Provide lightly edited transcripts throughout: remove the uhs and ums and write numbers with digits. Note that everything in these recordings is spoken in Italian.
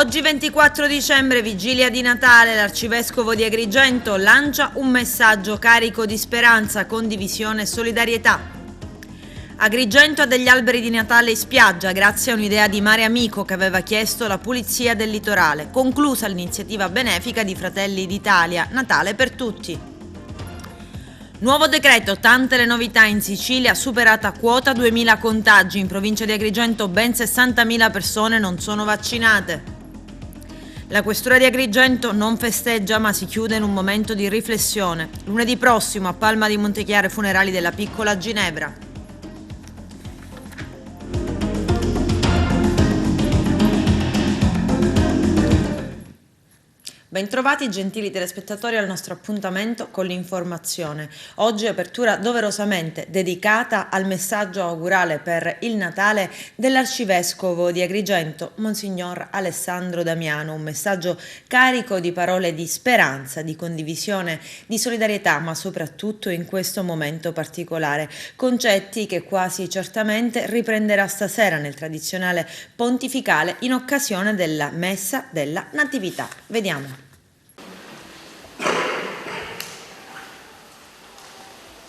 Oggi 24 dicembre, vigilia di Natale, l'arcivescovo di Agrigento lancia un messaggio carico di speranza, condivisione e solidarietà. Agrigento ha degli alberi di Natale in spiaggia grazie a un'idea di Mare Amico che aveva chiesto la pulizia del litorale, conclusa l'iniziativa benefica di Fratelli d'Italia, Natale per tutti. Nuovo decreto, tante le novità in Sicilia, superata quota 2000 contagi, in provincia di Agrigento ben 60.000 persone non sono vaccinate. La questura di Agrigento non festeggia ma si chiude in un momento di riflessione. Lunedì prossimo a Palma di Montechiaro funerali della piccola Ginevra. Bentrovati gentili telespettatori al nostro appuntamento con l'informazione. Oggi apertura doverosamente dedicata al messaggio augurale per il Natale dell'arcivescovo di Agrigento, Monsignor Alessandro Damiano, un messaggio carico di parole di speranza, di condivisione, di solidarietà, ma soprattutto in questo momento particolare, concetti che quasi certamente riprenderà stasera nel tradizionale pontificale in occasione della Messa della Natività. Vediamo.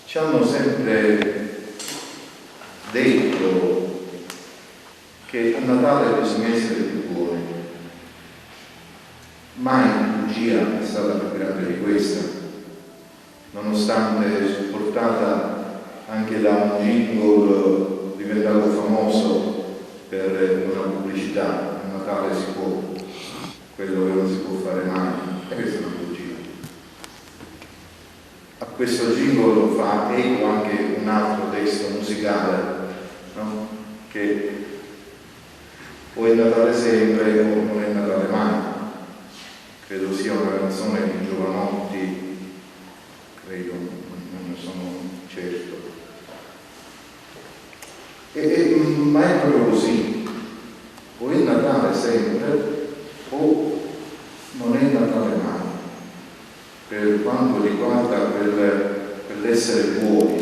Ci hanno sempre detto che a Natale bisogna essere più buoni. Mai bugia è stata più grande di questa, nonostante supportata anche da un jingle diventato famoso per una pubblicità. A Natale si può, quello che non si può fare mai, e questa è una bugia. A questo jingle fa eco anche un altro testo musicale, no? Che o è Natale sempre o non è Natale mai. Credo sia una canzone di Giovanotti, credo, non ne sono certo. Ma è proprio così, o è Natale sempre o non è Natale mai. Per quanto riguarda quell'essere buoni.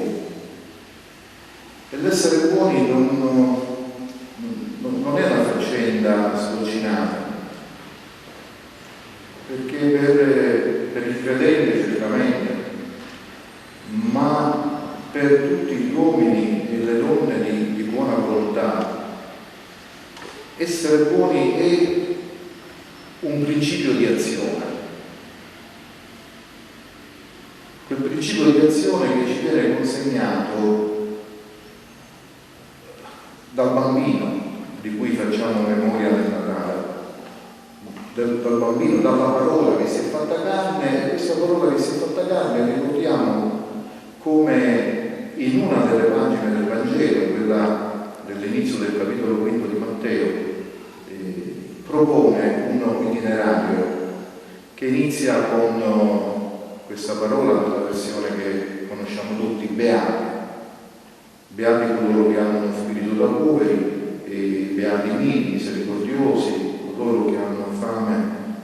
E l'essere buoni non è una faccenda sdolcinata, perché per il credente certamente, ma per tutti gli uomini e le donne di buona volontà, essere buoni è un principio di azione. Quel principio di azione che ci viene consegnato dal bambino di cui facciamo memoria nel Natale, dal bambino, dalla parola che si è fatta carne, e questa parola che si è fatta carne ricordiamo come in una delle pagine del Vangelo, quella dell'inizio del capitolo 5 di Matteo, propone un itinerario che inizia con questa parola nella versione che conosciamo tutti, beati. Beati coloro che hanno uno spirito da poveri, e beati miti, misericordiosi, coloro che hanno fame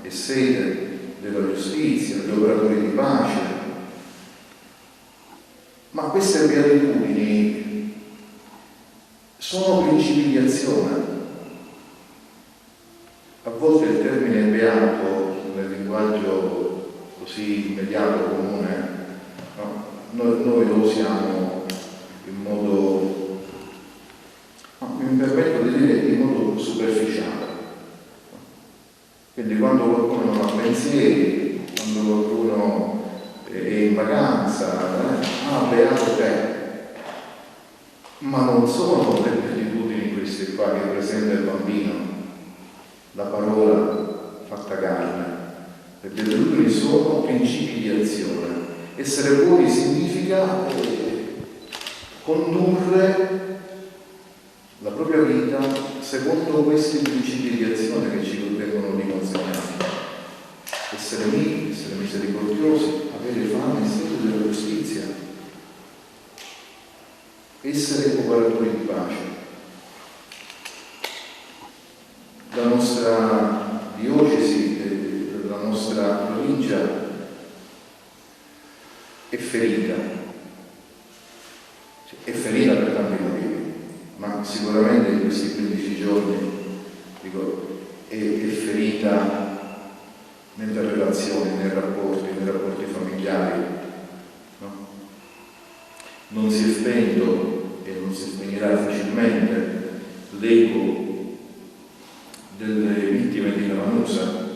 e sete della giustizia, gli operatori di pace. Ma queste beatitudini sono principi di azione. A volte il termine beato nel linguaggio così immediato, comune, no? Noi lo usiamo in modo, mi permetto di dire, in modo superficiale. Quindi quando qualcuno non ha pensieri, quando qualcuno è in vacanza, beato te. Ma non sono le beatitudini queste qua che presenta il bambino, la parola fatta carne. Le beatitudini sono principi di azione. Essere buoni significa condurre la propria vita secondo questi principi di azione che ci vengono riconsegnati. Essere miti, essere misericordiosi, avere fame e sete della giustizia, essere operatori di pace. La nostra diocesi, la nostra provincia è ferita per tanti motivi, ma sicuramente in questi 15 giorni, dico, è ferita nelle relazioni, nei rapporti familiari, no? Non si è spento e non si spegnerà facilmente l'eco delle vittime di Lavanusa,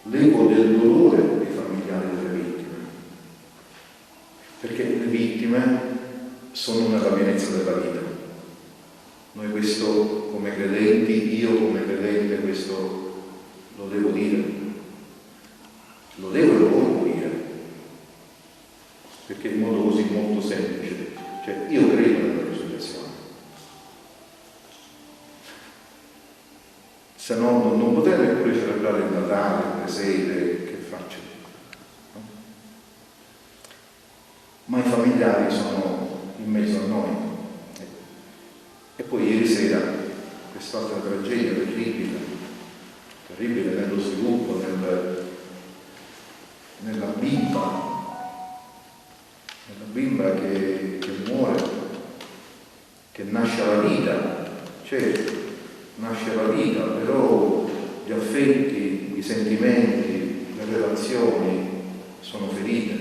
l'eco del dolore dei familiari delle vittime, perché le vittime sono una pienezza della vita. Noi questo come credenti, io come credente questo lo devo dire, lo devo e lo voglio dire, perché in modo così molto semplice, cioè io credo nella risurrezione, se no non potrei neppure celebrare il Natale, il presente, che faccio? No? Ma i familiari sono in mezzo a noi. E poi ieri sera quest'altra tragedia terribile nello sviluppo, nella bimba che muore, che nasce alla vita, certo, nasce alla vita, però gli affetti, i sentimenti, le relazioni sono ferite.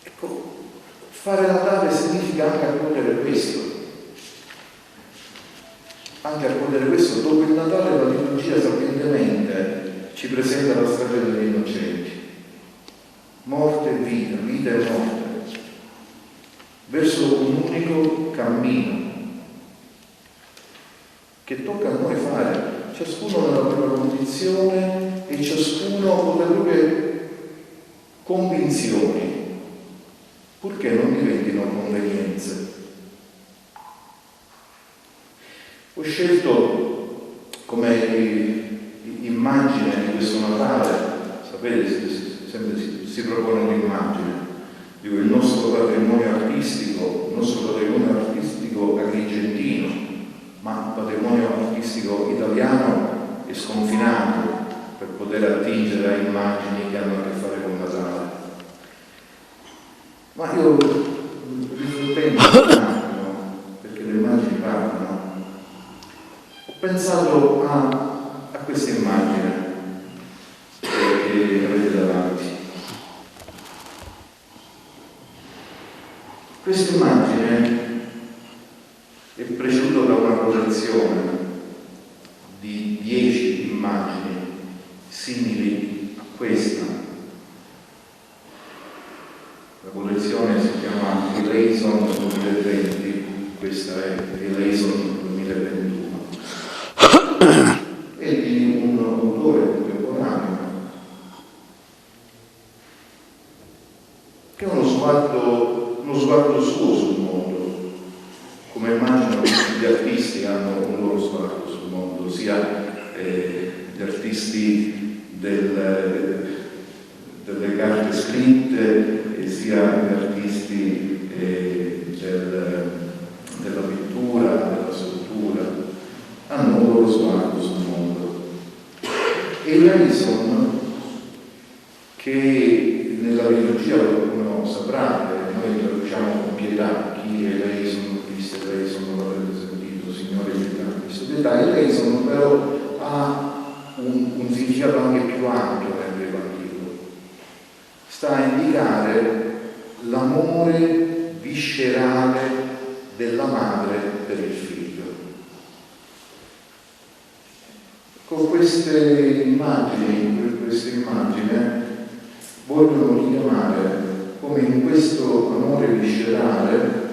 Ecco, fare Natale significa anche accogliere questo. Anche accogliere questo, dopo il Natale la liturgia sapientemente ci presenta la storia degli innocenti. Morte e vita, vita e morte, verso un unico cammino che tocca a noi fare, ciascuno nella propria condizione e ciascuno con le proprie convinzioni, purché non diventino convenienze. Ho scelto come immagine di questo Natale, sapete, sempre si propone un'immagine, dico il nostro patrimonio artistico agrigentino, ma patrimonio artistico italiano e sconfinato per poter attingere a immagini che hanno a che fare con Natale. Ma io riflettendo un attimo, perché le immagini parlano, ho pensato a questa immagine che avete davanti. Questa immagine è preceduta da una collezione di 10 immagini simili a questa. La collezione si chiama Eleison 2020, questa è Eleison 2021. È di un autore contemporaneo che ha uno sguardo suo sul mondo, come immagino gli artisti hanno un loro sguardo sul mondo, sia gli artisti delle carte scritte e sia gli artisti della pittura, della scultura, hanno un loro sguardo sul mondo. E Eleison, che nella liturgia qualcuno saprà, noi traduciamo con pietà, chi è Eleison, Cristo Eleison, non l'avrete sentito, Signore pietà, Cristo pietà. Eleison però ha un significato anche più ampio nel greco antico. Sta a indicare l'amore viscerale della madre per il figlio. Con queste immagini vogliono richiamare come in questo amore viscerale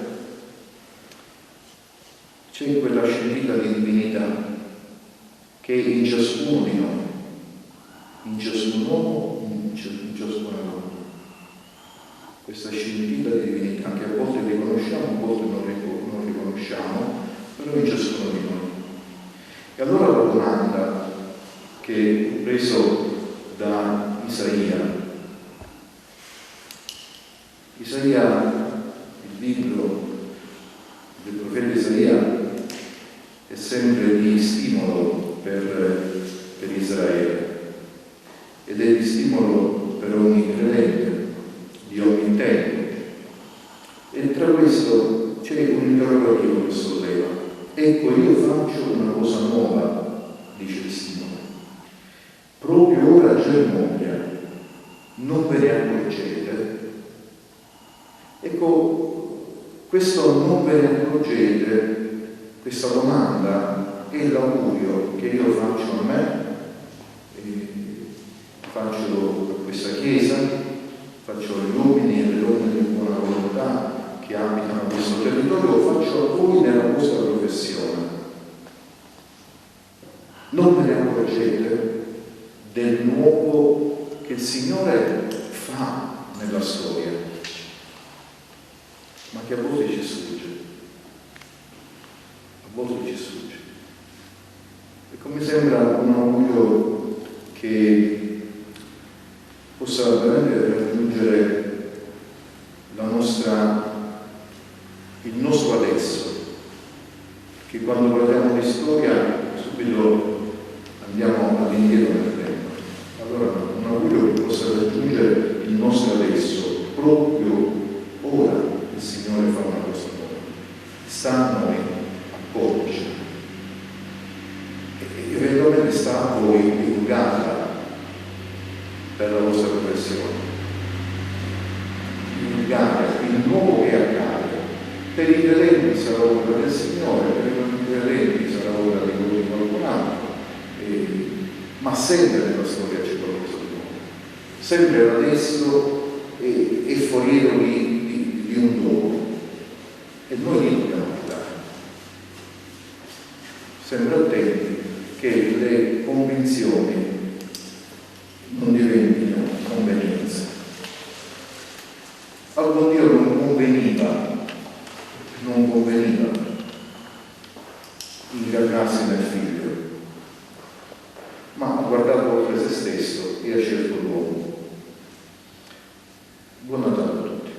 c'è quella scintilla di divinità che è in ciascuno di noi, in ciascun uomo, in ciascuna donna. Questa scintilla di divinità che a volte riconosciamo, a volte non riconosciamo, però in ciascuno di noi. E allora la domanda che ho preso da Isaia, il libro del profeta Isaia è sempre di stimolo per Israele ed è di stimolo per ogni credente di ogni tempo, e tra questo c'è un interrogativo che solleva: ecco, io faccio una cosa nuova, dice il Signore. Proprio ora germoglia, non ve ne accorgete? Ecco, questo non ve ne accorgete, questa domanda è l'augurio che io faccio a me, faccio a questa Chiesa, faccio agli uomini e alle donne di buona volontà che abitano questo territorio, faccio a voi nella vostra professione. Non ve ne accorgete del nuovo che il Signore fa nella storia, ma che a volte ci sfugge. A volte ci sfugge. Ecco, mi sembra un augurio che possa veramente raggiungere il nostro adesso, che quando parliamo di storia subito andiamo all'indietro nel tempo. Allora un augurio che possa raggiungere il nostro adesso, proprio ora il Signore fa una cosa nuova, sta a noi oggi e eventualmente sta a voi divulgarla per la vostra professione, divulgare il nuovo che accade. Per i credenti sarà opera del Signore, per i non credenti sarà opera di qualcun altro, ma sempre nella storia c'è qualcosa di nuovo, sempre adesso è foriero di un dopo, e noi lì dobbiamo andare, sempre attenti che le convinzioni non diventino convenienze. Al buon Dio non conveniva incagliarsi nel figlio, ma ha guardato oltre se stesso e ha scelto l'uomo. Buon Natale a tutti.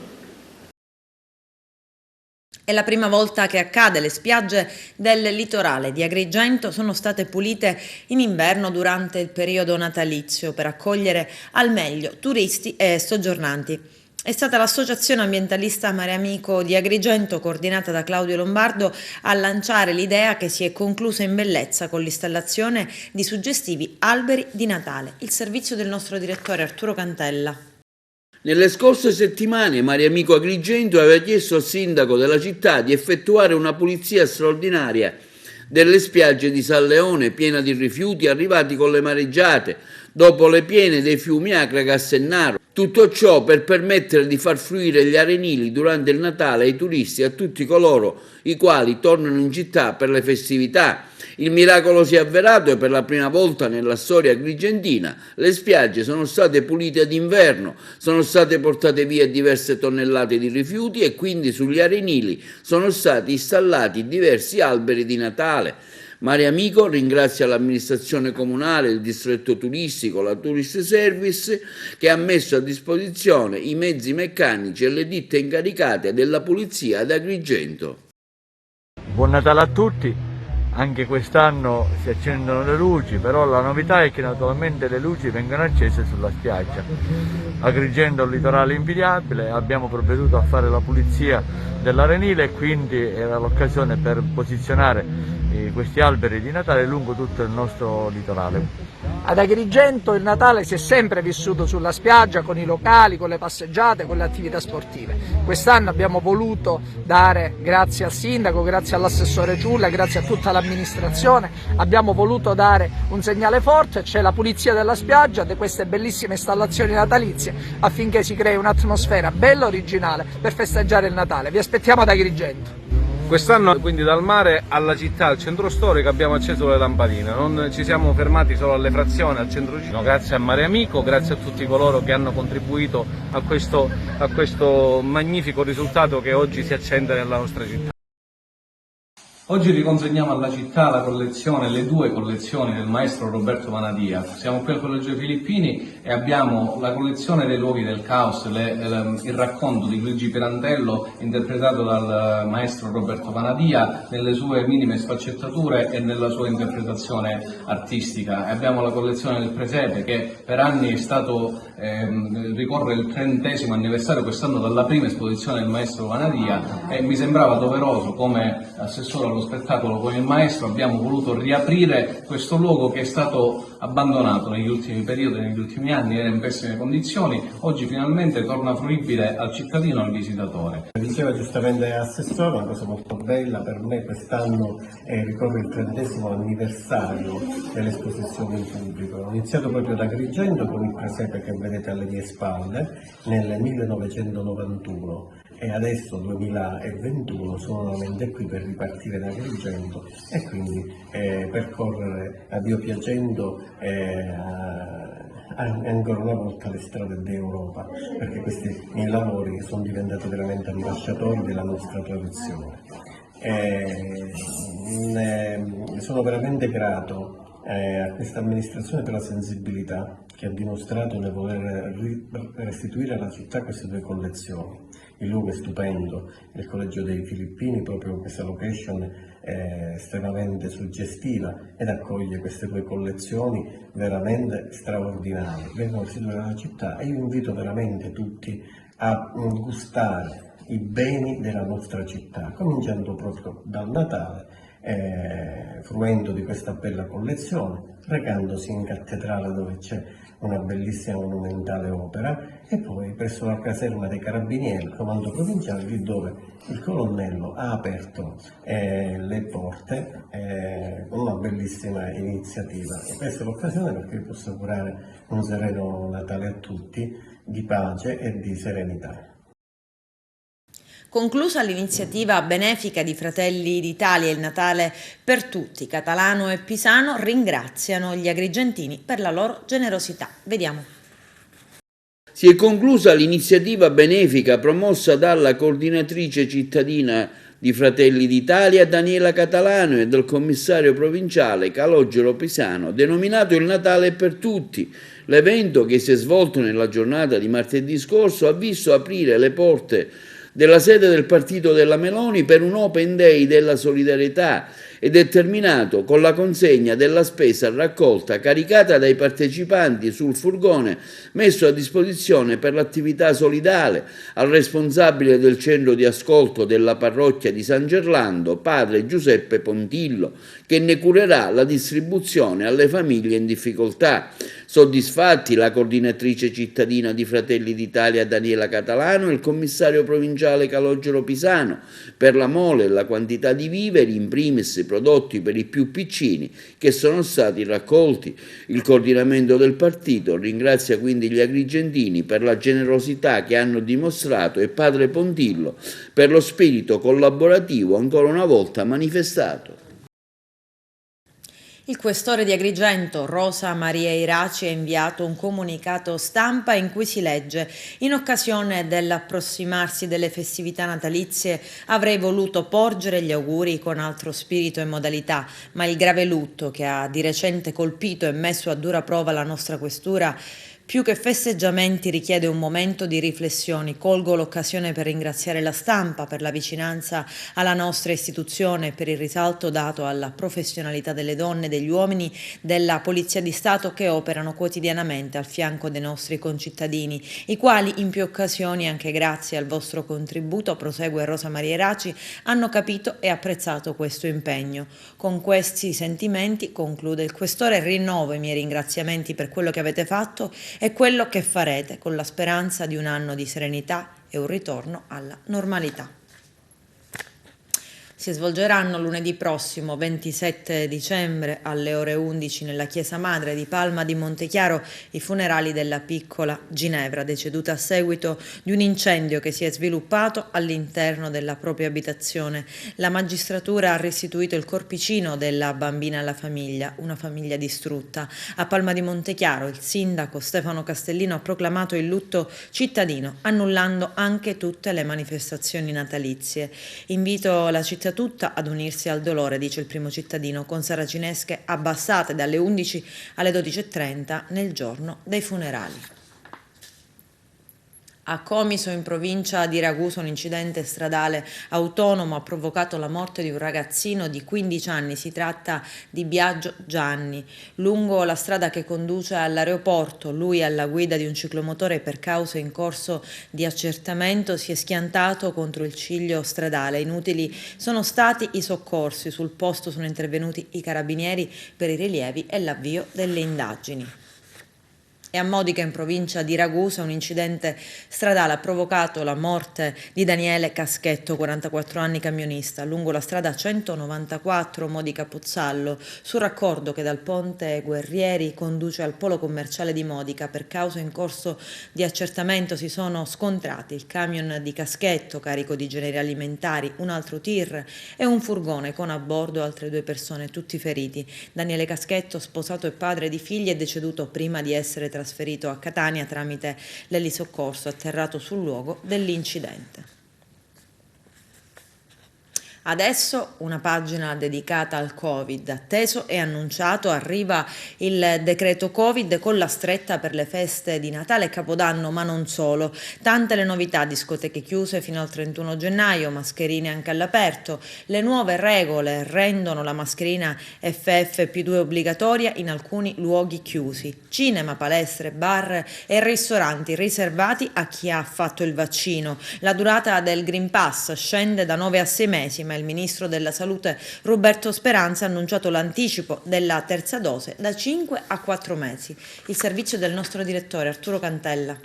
È la prima volta che accade. Le spiagge del litorale di Agrigento sono state pulite in inverno durante il periodo natalizio per accogliere al meglio turisti e soggiornanti. È stata l'associazione ambientalista Mare Amico di Agrigento, coordinata da Claudio Lombardo, a lanciare l'idea che si è conclusa in bellezza con l'installazione di suggestivi alberi di Natale. Il servizio del nostro direttore Arturo Cantella. Nelle scorse settimane Mare Amico Agrigento aveva chiesto al sindaco della città di effettuare una pulizia straordinaria delle spiagge di San Leone, piena di rifiuti arrivati con le mareggiate, dopo le piene dei fiumi Acra e Cassennaro. Tutto ciò per permettere di far fluire gli arenili durante il Natale ai turisti e a tutti coloro i quali tornano in città per le festività. Il miracolo si è avverato e per la prima volta nella storia agrigentina le spiagge sono state pulite d'inverno, sono state portate via diverse tonnellate di rifiuti e quindi sugli arenili sono stati installati diversi alberi di Natale. Mare Amico ringrazia l'amministrazione comunale, il distretto turistico, la Tourist Service che ha messo a disposizione i mezzi meccanici e le ditte incaricate della pulizia ad Agrigento. Buon Natale a tutti. Anche quest'anno si accendono le luci, però la novità è che naturalmente le luci vengono accese sulla spiaggia. Agrigento è un litorale invidiabile, abbiamo provveduto a fare la pulizia dell'arenile e quindi era l'occasione per posizionare questi alberi di Natale lungo tutto il nostro litorale. Ad Agrigento il Natale si è sempre vissuto sulla spiaggia, con i locali, con le passeggiate, con le attività sportive. Quest'anno abbiamo voluto dare, grazie al sindaco, grazie all'assessore Ciulla, grazie a tutta l'amministrazione, abbiamo voluto dare un segnale forte, c'è la pulizia della spiaggia, di queste bellissime installazioni natalizie, affinché si crei un'atmosfera bella originale per festeggiare il Natale. Vi aspettiamo ad Agrigento. Quest'anno quindi dal mare alla città, al centro storico, abbiamo acceso le lampadine, non ci siamo fermati solo alle frazioni, al centro città. Grazie a Mare Amico, grazie a tutti coloro che hanno contribuito a questo magnifico risultato che oggi si accende nella nostra città. Oggi riconsegniamo alla città la collezione, le due collezioni del maestro Roberto Vanadia. Siamo qui al Collegio Filippini e abbiamo la collezione dei luoghi del caos, il racconto di Luigi Pirandello interpretato dal maestro Roberto Vanadia nelle sue minime sfaccettature e nella sua interpretazione artistica. E abbiamo la collezione del presepe che per anni è stato ricorre il 30° anniversario quest'anno dalla prima esposizione del maestro Vanadia e mi sembrava doveroso, come assessore allo spettacolo con il maestro, abbiamo voluto riaprire questo luogo che è stato abbandonato negli ultimi periodi, negli ultimi anni, era in pessime condizioni, oggi finalmente torna fruibile al cittadino e al visitatore. Diceva giustamente Assessore, una cosa molto bella per me quest'anno ricorre il 30° anniversario dell'esposizione in pubblico. Ho iniziato proprio da Agrigento con il presepe che vedete alle mie spalle nel 1991 e adesso 2021 sono nuovamente qui per ripartire da Agrigento e quindi percorrere a Dio piacendo ancora una volta le strade d'Europa, perché questi miei lavori sono diventati veramente ambasciatori della nostra tradizione. Sono veramente grato a questa amministrazione per la sensibilità che ha dimostrato nel voler restituire alla città queste due collezioni. Il luogo è stupendo, il Collegio dei Filippini, proprio questa location è estremamente suggestiva ed accoglie queste due collezioni veramente straordinarie. Vengono restituite alla città e io invito veramente tutti a gustare i beni della nostra città, cominciando proprio dal Natale, fruendo di questa bella collezione, recandosi in cattedrale dove c'è una bellissima monumentale opera e poi presso la caserma dei Carabinieri, il comando provinciale, lì dove il colonnello ha aperto le porte con una bellissima iniziativa. E questa è l'occasione perché vi posso augurare un sereno Natale a tutti, di pace e di serenità. Conclusa l'iniziativa benefica di Fratelli d'Italia Il Natale per tutti, Catalano e Pisano ringraziano gli agrigentini per la loro generosità. Vediamo. Si è conclusa l'iniziativa benefica promossa dalla coordinatrice cittadina di Fratelli d'Italia Daniela Catalano e del commissario provinciale Calogero Pisano, denominato Il Natale per tutti. L'evento, che si è svolto nella giornata di martedì scorso, ha visto aprire le porte della sede del partito della Meloni per un Open Day della solidarietà ed è terminato con la consegna della spesa raccolta caricata dai partecipanti sul furgone messo a disposizione per l'attività solidale al responsabile del centro di ascolto della parrocchia di San Gerlando, padre Giuseppe Pontillo, che ne curerà la distribuzione alle famiglie in difficoltà. Soddisfatti la coordinatrice cittadina di Fratelli d'Italia Daniela Catalano e il commissario provinciale Calogero Pisano per la mole e la quantità di viveri, in primis prodotti per i più piccini, che sono stati raccolti. Il coordinamento del partito ringrazia quindi gli agrigentini per la generosità che hanno dimostrato e padre Pontillo per lo spirito collaborativo ancora una volta manifestato. Il questore di Agrigento, Rosa Maria Iraci, ha inviato un comunicato stampa in cui si legge: in occasione dell'approssimarsi delle festività natalizie avrei voluto porgere gli auguri con altro spirito e modalità, ma il grave lutto che ha di recente colpito e messo a dura prova la nostra questura più che festeggiamenti richiede un momento di riflessioni. Colgo l'occasione per ringraziare la stampa per la vicinanza alla nostra istituzione e per il risalto dato alla professionalità delle donne e degli uomini della Polizia di Stato che operano quotidianamente al fianco dei nostri concittadini, i quali in più occasioni, anche grazie al vostro contributo, prosegue Rosa Maria Iraci, hanno capito e apprezzato questo impegno. Con questi sentimenti, conclude il questore, rinnovo i miei ringraziamenti per quello che avete fatto e quello che farete, con la speranza di un anno di serenità e un ritorno alla normalità. Si svolgeranno lunedì prossimo 27 dicembre alle ore 11 nella chiesa madre di Palma di Montechiaro i funerali della piccola Ginevra, deceduta a seguito di un incendio che si è sviluppato all'interno della propria abitazione. La magistratura ha restituito il corpicino della bambina alla famiglia, una famiglia distrutta. A Palma di Montechiaro il sindaco Stefano Castellino ha proclamato il lutto cittadino, annullando anche tutte le manifestazioni natalizie. Invito la città tutta ad unirsi al dolore, dice il primo cittadino, con saracinesche abbassate dalle 11 alle 12:30 nel giorno dei funerali. A Comiso, in provincia di Ragusa, un incidente stradale autonomo ha provocato la morte di un ragazzino di 15 anni. Si tratta di Biagio Gianni. Lungo la strada che conduce all'aeroporto, lui alla guida di un ciclomotore per cause in corso di accertamento si è schiantato contro il ciglio stradale. Inutili sono stati i soccorsi. Sul posto sono intervenuti i carabinieri per i rilievi e l'avvio delle indagini. E a Modica, in provincia di Ragusa, un incidente stradale ha provocato la morte di Daniele Caschetto, 44 anni, camionista, lungo la strada 194 Modica-Pozzallo, sul raccordo che dal ponte Guerrieri conduce al polo commerciale di Modica. Per causa in corso di accertamento si sono scontrati il camion di Caschetto, carico di generi alimentari, un altro tir e un furgone con a bordo altre 2 persone, tutti feriti. Daniele Caschetto, sposato e padre di figli, è deceduto prima di essere trasferito a Catania tramite l'elisoccorso atterrato sul luogo dell'incidente. Adesso una pagina dedicata al Covid. Atteso e annunciato, arriva il decreto Covid con la stretta per le feste di Natale e Capodanno, ma non solo. Tante le novità: discoteche chiuse fino al 31 gennaio, mascherine anche all'aperto. Le nuove regole rendono la mascherina FFP2 obbligatoria in alcuni luoghi chiusi. Cinema, palestre, bar e ristoranti riservati a chi ha fatto il vaccino. La durata del Green Pass scende da 9 a 6 mesi, ma il ministro della Salute Roberto Speranza ha annunciato l'anticipo della terza dose da 5 a 4 mesi. Il servizio del nostro direttore Arturo Cantella.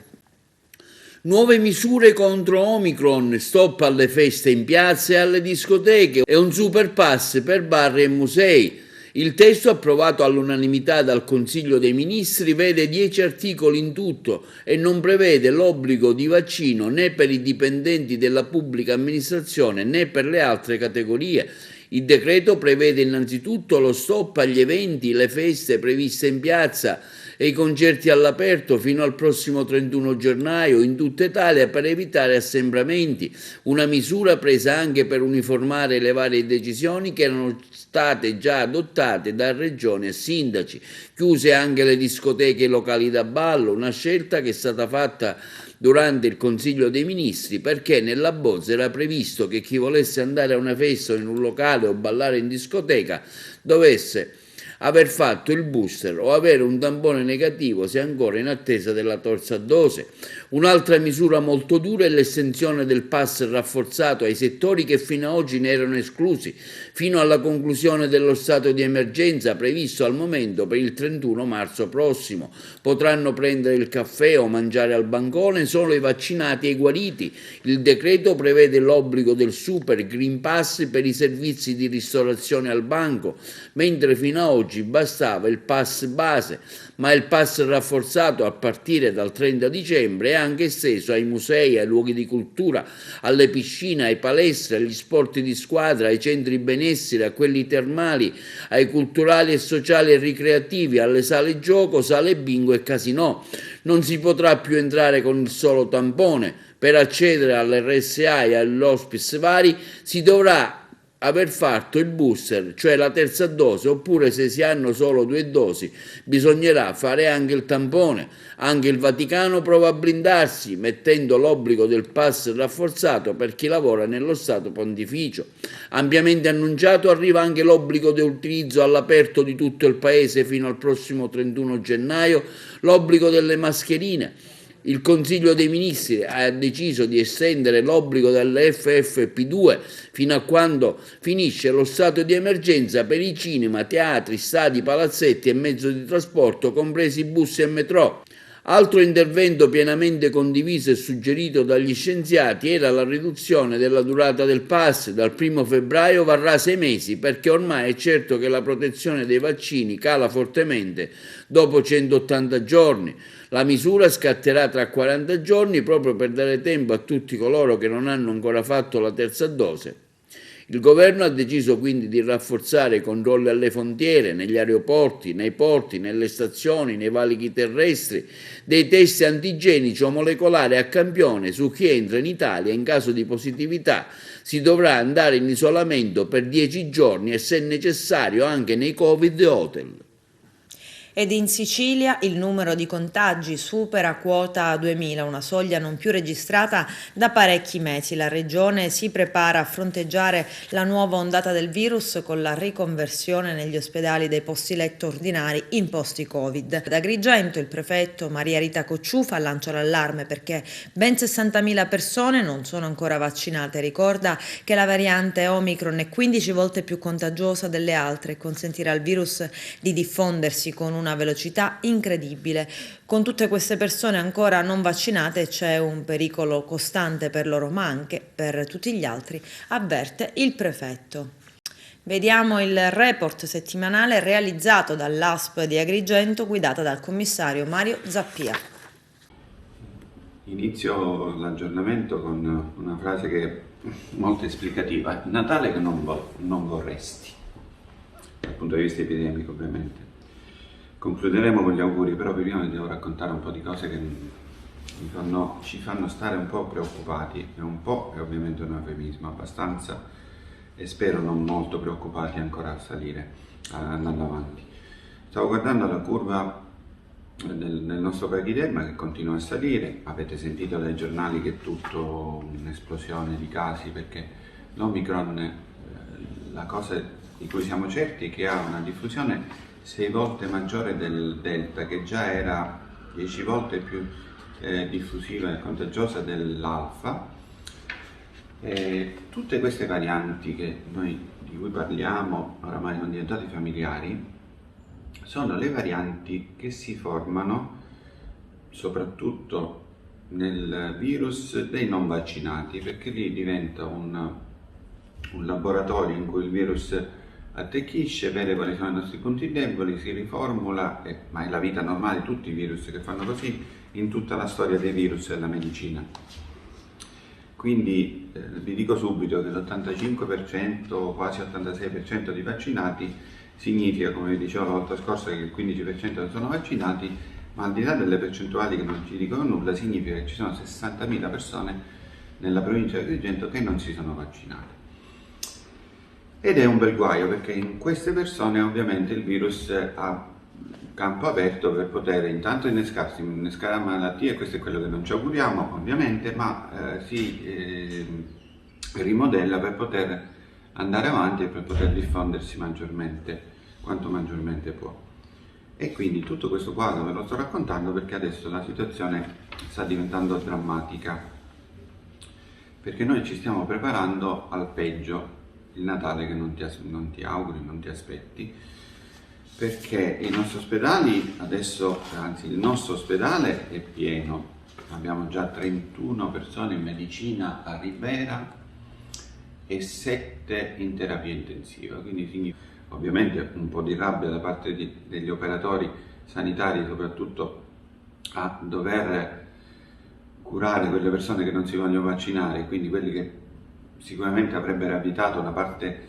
Nuove misure contro Omicron, stop alle feste in piazza e alle discoteche e un super pass per bar e musei. Il testo, approvato all'unanimità dal Consiglio dei Ministri, vede 10 articoli in tutto e non prevede l'obbligo di vaccino né per i dipendenti della pubblica amministrazione né per le altre categorie. Il decreto prevede innanzitutto lo stop agli eventi, le feste previste in piazza e i concerti all'aperto fino al prossimo 31 gennaio in tutta Italia per evitare assembramenti, una misura presa anche per uniformare le varie decisioni che erano state già adottate da regioni e sindaci. Chiuse anche le discoteche e i locali da ballo, una scelta che è stata fatta durante il Consiglio dei Ministri perché nella bozza era previsto che chi volesse andare a una festa o in un locale o ballare in discoteca dovesse aver fatto il booster o avere un tampone negativo se ancora in attesa della terza dose. Un'altra misura molto dura è l'estensione del pass rafforzato ai settori che fino ad oggi ne erano esclusi, fino alla conclusione dello stato di emergenza previsto al momento per il 31 marzo prossimo. Potranno prendere il caffè o mangiare al bancone solo i vaccinati e i guariti. Il decreto prevede l'obbligo del Super Green Pass per i servizi di ristorazione al banco, mentre fino ad oggi bastava il pass base, ma il pass rafforzato a partire dal 30 dicembre è anche esteso ai musei, ai luoghi di cultura, alle piscine, ai palestre, agli sport di squadra, ai centri benessere, a quelli termali, ai culturali e sociali e ricreativi, alle sale gioco, sale bingo e casinò. Non si potrà più entrare con il solo tampone. Per accedere all'RSA e agli hospice vari si dovrà aver fatto il booster, cioè la terza dose, oppure se si hanno solo 2 dosi bisognerà fare anche il tampone. Anche il Vaticano prova a blindarsi mettendo l'obbligo del pass rafforzato per chi lavora nello Stato Pontificio. Ampiamente annunciato arriva anche l'obbligo di utilizzo all'aperto di tutto il paese fino al prossimo 31 gennaio, l'obbligo delle mascherine. Il Consiglio dei Ministri ha deciso di estendere l'obbligo dell'FFP2 fino a quando finisce lo stato di emergenza per i cinema, teatri, stadi, palazzetti e mezzi di trasporto, compresi bus e metro. Altro intervento pienamente condiviso e suggerito dagli scienziati era la riduzione della durata del pass. Dal 1 febbraio varrà 6 mesi perché ormai è certo che la protezione dei vaccini cala fortemente dopo 180 giorni. La misura scatterà tra 40 giorni proprio per dare tempo a tutti coloro che non hanno ancora fatto la terza dose. Il governo ha deciso quindi di rafforzare i controlli alle frontiere, negli aeroporti, nei porti, nelle stazioni, nei valichi terrestri, dei test antigenici o molecolari a campione su chi entra in Italia. In caso di positività si dovrà andare in isolamento per 10 giorni e se necessario anche nei Covid hotel. Ed in Sicilia il numero di contagi supera quota 2000, una soglia non più registrata da parecchi mesi. La regione si prepara a fronteggiare la nuova ondata del virus con la riconversione negli ospedali dei posti letto ordinari in posti Covid. Ad Agrigento il prefetto Maria Rita Cocciufa lancia l'allarme perché ben 60.000 persone non sono ancora vaccinate. Ricorda che la variante Omicron è 15 volte più contagiosa delle altre e consentirà al virus di diffondersi con una velocità incredibile. Con tutte queste persone ancora non vaccinate c'è un pericolo costante per loro, ma anche per tutti gli altri, avverte il prefetto. Vediamo il report settimanale realizzato dall'ASP di Agrigento guidata dal commissario Mario Zappia. Inizio l'aggiornamento con una frase che è molto esplicativa: Natale che non vorresti, dal punto di vista epidemico ovviamente. Concluderemo con gli auguri, però prima vi devo raccontare un po' di cose che ci fanno stare un po' preoccupati, e un po' è ovviamente un eufemismo, abbastanza, e spero non molto preoccupati ancora a salire, andando avanti. Stavo guardando la curva del nostro pachiderma che continua a salire. Avete sentito dai giornali che è tutto un'esplosione di casi, perché l'Omicron, la cosa di cui siamo certi è che ha una diffusione 6 volte maggiore del Delta, che già era 10 volte più diffusiva e contagiosa dell'Alfa. Tutte queste varianti di cui parliamo oramai sono diventate familiari, sono le varianti che si formano soprattutto nel virus dei non vaccinati, perché lì diventa un laboratorio in cui il virus attecchisce, vede quali sono i nostri punti deboli, si riformula, ma è la vita normale di tutti i virus che fanno così in tutta la storia dei virus e della medicina. Quindi vi dico subito che l'85%, quasi 86% di vaccinati significa, come vi dicevo la volta scorsa, che il 15% non sono vaccinati, ma al di là delle percentuali che non ci dicono nulla, significa che ci sono 60.000 persone nella provincia di Agrigento che non si sono vaccinate. Ed è un bel guaio, perché in queste persone ovviamente il virus ha campo aperto per poter intanto innescare la malattia, e questo è quello che non ci auguriamo ovviamente, ma si rimodella per poter andare avanti e per poter diffondersi maggiormente, quanto maggiormente può. E quindi tutto questo quadro ve lo sto raccontando perché adesso la situazione sta diventando drammatica, perché noi ci stiamo preparando al peggio, il Natale che non ti auguri, non ti aspetti, perché i nostri ospedali adesso, anzi il nostro ospedale è pieno, abbiamo già 31 persone in medicina a Ribera e 7 in terapia intensiva, quindi ovviamente un po' di rabbia da parte degli operatori sanitari, soprattutto a dover curare quelle persone che non si vogliono vaccinare, quindi quelli che sicuramente avrebbero evitato una parte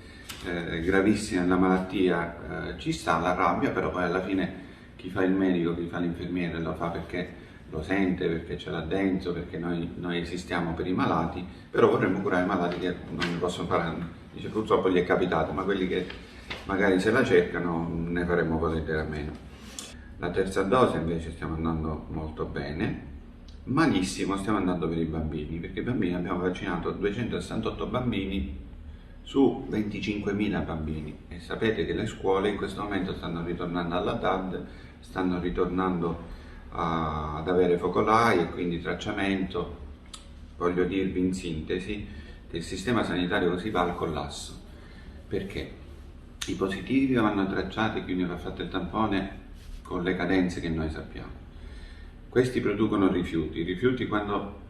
gravissima della malattia. Ci sta la rabbia, però poi alla fine chi fa il medico, chi fa l'infermiere lo fa perché lo sente, perché ce l'ha dentro, perché noi esistiamo per i malati, però vorremmo curare i malati che non ne possono fare, dice purtroppo gli è capitato, ma quelli che magari se la cercano ne faremo volentieri a meno. La terza dose invece stiamo andando molto bene, malissimo stiamo andando per i bambini, perché i bambini abbiamo vaccinato 268 bambini su 25.000 bambini, e sapete che le scuole in questo momento stanno ritornando alla DAD, stanno ritornando ad avere focolai e quindi tracciamento. Voglio dirvi in sintesi che il sistema sanitario così va al collasso, perché i positivi vanno tracciati, quindi va fatto il tampone con le cadenze che noi sappiamo. Questi producono rifiuti. I rifiuti, quando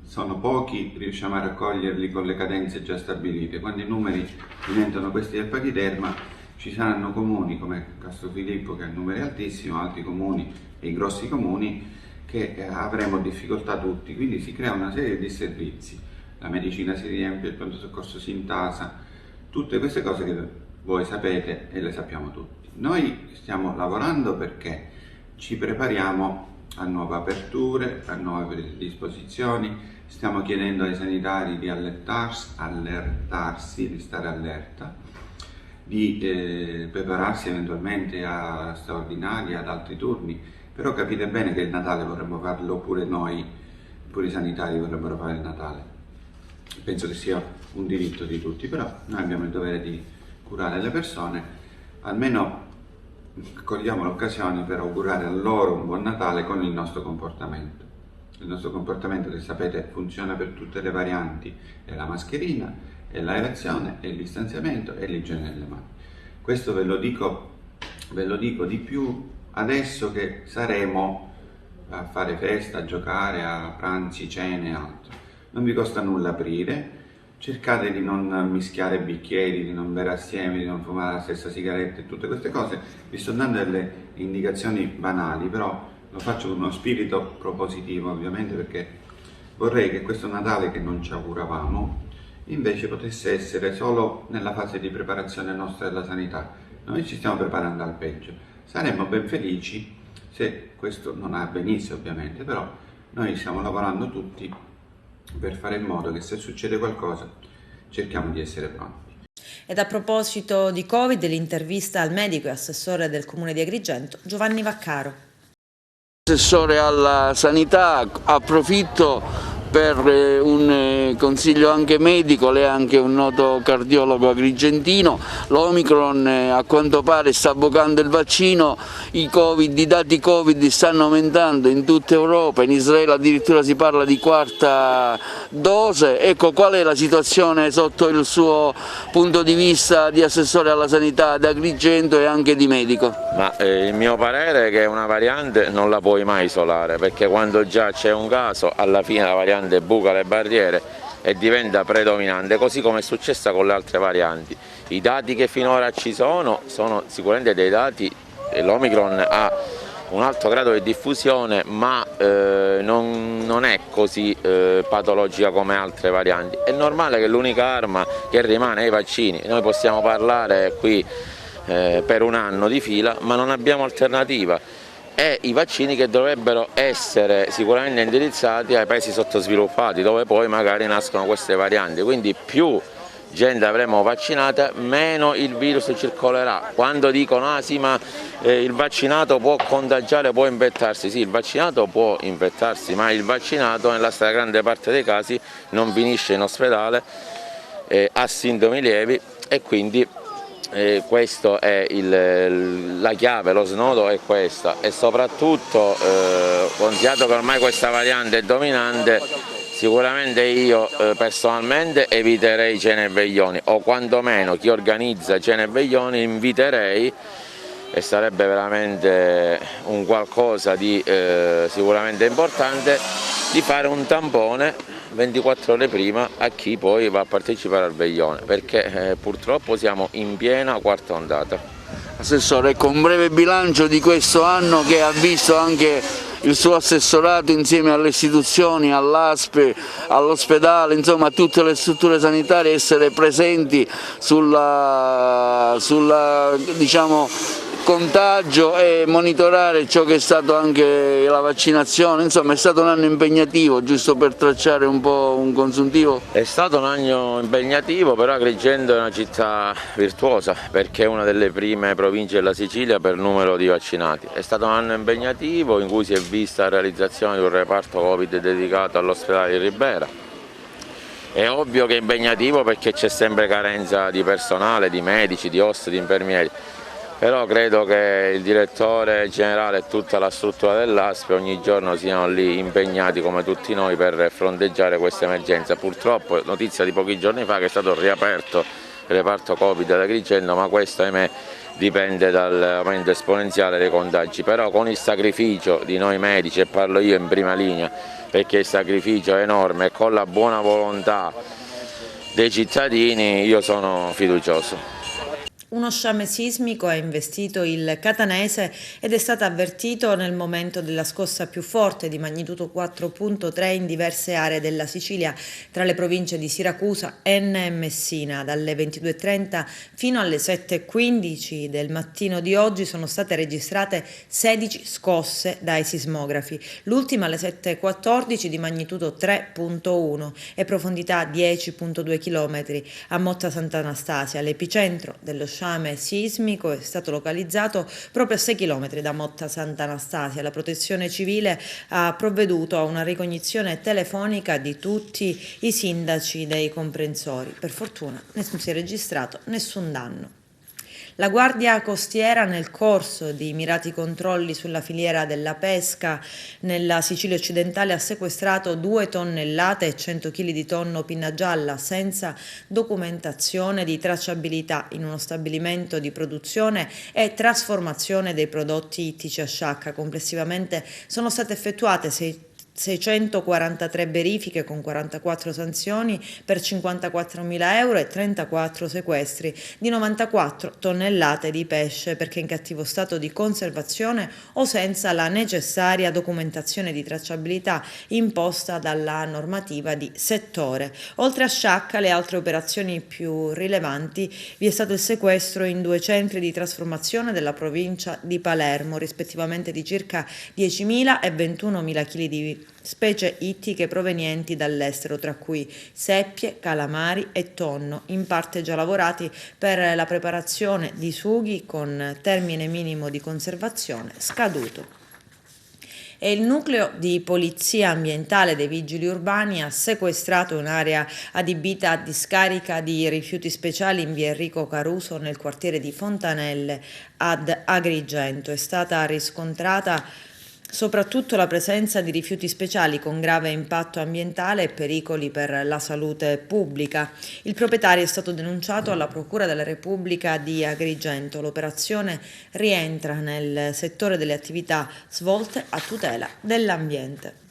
sono pochi, riusciamo a raccoglierli con le cadenze già stabilite. Quando i numeri diventano questi del pachiderma, ci saranno comuni come Castrofilippo che ha numeri altissimi, altri comuni e i grossi comuni che avremo difficoltà tutti, quindi si crea una serie di servizi. La medicina si riempie, il pronto soccorso si intasa, tutte queste cose che voi sapete e le sappiamo tutti. Noi stiamo lavorando perché ci prepariamo a nuove aperture, a nuove disposizioni, stiamo chiedendo ai sanitari di allertarsi, di stare allerta, di prepararsi eventualmente a straordinari, ad altri turni, però capite bene che il Natale vorremmo farlo pure noi, pure i sanitari vorrebbero fare il Natale. Penso che sia un diritto di tutti, però noi abbiamo il dovere di curare le persone, almeno cogliamo l'occasione per augurare a loro un buon Natale con il nostro comportamento. Il nostro comportamento, che sapete funziona per tutte le varianti, è la mascherina, è l'aerazione, è il distanziamento e l'igiene delle mani. Questo ve lo dico di più adesso che saremo a fare festa, a giocare, a pranzi, cene e altro. Non vi costa nulla aprire, cercate di non mischiare bicchieri, di non bere assieme, di non fumare la stessa sigaretta e tutte queste cose. Vi sto dando delle indicazioni banali, però lo faccio con uno spirito propositivo, ovviamente, perché vorrei che questo Natale che non ci auguravamo invece potesse essere solo nella fase di preparazione nostra della sanità. Noi ci stiamo preparando al peggio. Saremmo ben felici se questo non avvenisse, ovviamente, però noi stiamo lavorando tutti per fare in modo che se succede qualcosa cerchiamo di essere pronti. Ed a proposito di Covid, l'intervista al medico e assessore del Comune di Agrigento, Giovanni Vaccaro. Assessore alla sanità, approfitto per un consiglio anche medico, lei è anche un noto cardiologo agrigentino. L'Omicron a quanto pare sta avvocando il vaccino, i dati Covid stanno aumentando in tutta Europa, in Israele addirittura si parla di quarta dose. Ecco, qual è la situazione sotto il suo punto di vista di assessore alla sanità ad Agrigento e anche di medico? Ma il mio parere è che una variante non la puoi mai isolare, perché quando già c'è un caso alla fine la variante buca le barriere e diventa predominante, così come è successa con le altre varianti. I dati che finora ci sono sicuramente dei dati, l'Omicron ha un alto grado di diffusione, ma non è così patologica come altre varianti. È normale che l'unica arma che rimane è i vaccini. Noi possiamo parlare qui per un anno di fila, ma non abbiamo alternativa. E i vaccini che dovrebbero essere sicuramente indirizzati ai paesi sottosviluppati, dove poi magari nascono queste varianti, quindi più gente avremo vaccinata, meno il virus circolerà. Quando dicono ah sì, ma il vaccinato può contagiare, può infettarsi, sì, il vaccinato può infettarsi, ma il vaccinato nella stragrande parte dei casi non finisce in ospedale, ha sintomi lievi e quindi questo è la chiave, lo snodo è questo, e soprattutto considerato che ormai questa variante è dominante, sicuramente io personalmente eviterei cene e veglioni, o quantomeno chi organizza cene e veglioni inviterei, e sarebbe veramente un qualcosa di sicuramente importante, di fare un tampone 24 ore prima a chi poi va a partecipare al veglione, perché purtroppo siamo in piena quarta ondata. Assessore, ecco un breve bilancio di questo anno che ha visto anche il suo assessorato insieme alle istituzioni, all'ASP, all'ospedale, insomma a tutte le strutture sanitarie essere presenti sulla diciamo, contagio e monitorare ciò che è stato anche la vaccinazione. Insomma è stato un anno impegnativo, giusto per tracciare un po' un consuntivo? È stato un anno impegnativo, però Agrigento è una città virtuosa perché è una delle prime province della Sicilia per numero di vaccinati. È stato un anno impegnativo in cui si è vista la realizzazione di un reparto Covid dedicato all'ospedale di Ribera. È ovvio che è impegnativo perché c'è sempre carenza di personale, di medici, di host, di infermieri. Però credo che il direttore generale e tutta la struttura dell'ASP ogni giorno siano lì impegnati come tutti noi per fronteggiare questa emergenza. Purtroppo, notizia di pochi giorni fa, che è stato riaperto il reparto Covid ad Agrigento, ma questo ahimè dipende dall'aumento esponenziale dei contagi. Però con il sacrificio di noi medici, e parlo io in prima linea perché il sacrificio è enorme, e con la buona volontà dei cittadini io sono fiducioso. Uno sciame sismico ha investito il Catanese ed è stato avvertito nel momento della scossa più forte di magnitudo 4.3 in diverse aree della Sicilia, tra le province di Siracusa, Enna e Messina. Dalle 22.30 fino alle 7.15 del mattino di oggi sono state registrate 16 scosse dai sismografi, l'ultima alle 7.14 di magnitudo 3.1 e profondità 10.2 km a Motta Sant'Anastasia, l'epicentro dello sciame sciame sismico è stato localizzato proprio a 6 km da Motta Sant'Anastasia. La Protezione Civile ha provveduto a una ricognizione telefonica di tutti i sindaci dei comprensori. Per fortuna non si è registrato nessun danno. La Guardia Costiera, nel corso di mirati controlli sulla filiera della pesca nella Sicilia occidentale, ha sequestrato 2 tonnellate e 100 kg di tonno pinna gialla senza documentazione di tracciabilità in uno stabilimento di produzione e trasformazione dei prodotti ittici a Sciacca. Complessivamente sono state effettuate 643 verifiche con 44 sanzioni per 54.000 euro e 34 sequestri di 94 tonnellate di pesce perché in cattivo stato di conservazione o senza la necessaria documentazione di tracciabilità imposta dalla normativa di settore. Oltre a Sciacca, le altre operazioni più rilevanti vi è stato il sequestro in 2 centri di trasformazione della provincia di Palermo, rispettivamente di circa 10.000 e 21.000 kg di specie ittiche provenienti dall'estero, tra cui seppie, calamari e tonno, in parte già lavorati per la preparazione di sughi con termine minimo di conservazione scaduto. E il nucleo di polizia ambientale dei vigili urbani ha sequestrato un'area adibita a discarica di rifiuti speciali in via Enrico Caruso nel quartiere di Fontanelle ad Agrigento. È stata riscontrata soprattutto la presenza di rifiuti speciali con grave impatto ambientale e pericoli per la salute pubblica. Il proprietario è stato denunciato alla Procura della Repubblica di Agrigento. L'operazione rientra nel settore delle attività svolte a tutela dell'ambiente.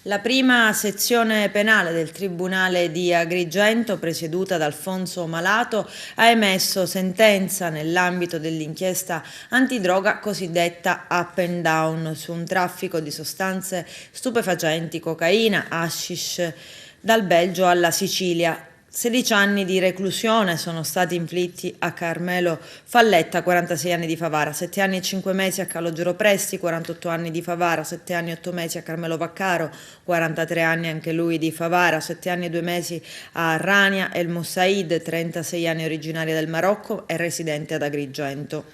La prima sezione penale del Tribunale di Agrigento, presieduta da Alfonso Malato, ha emesso sentenza nell'ambito dell'inchiesta antidroga cosiddetta Up and Down su un traffico di sostanze stupefacenti, cocaina, hashish, dal Belgio alla Sicilia. 16 anni di reclusione sono stati inflitti a Carmelo Falletta, 46 anni di Favara, 7 anni e 5 mesi a Calogero Presti, 48 anni di Favara, 7 anni e 8 mesi a Carmelo Vaccaro, 43 anni anche lui di Favara, 7 anni e 2 mesi a Rania El Moussaid, 36 anni originaria del Marocco e residente ad Agrigento.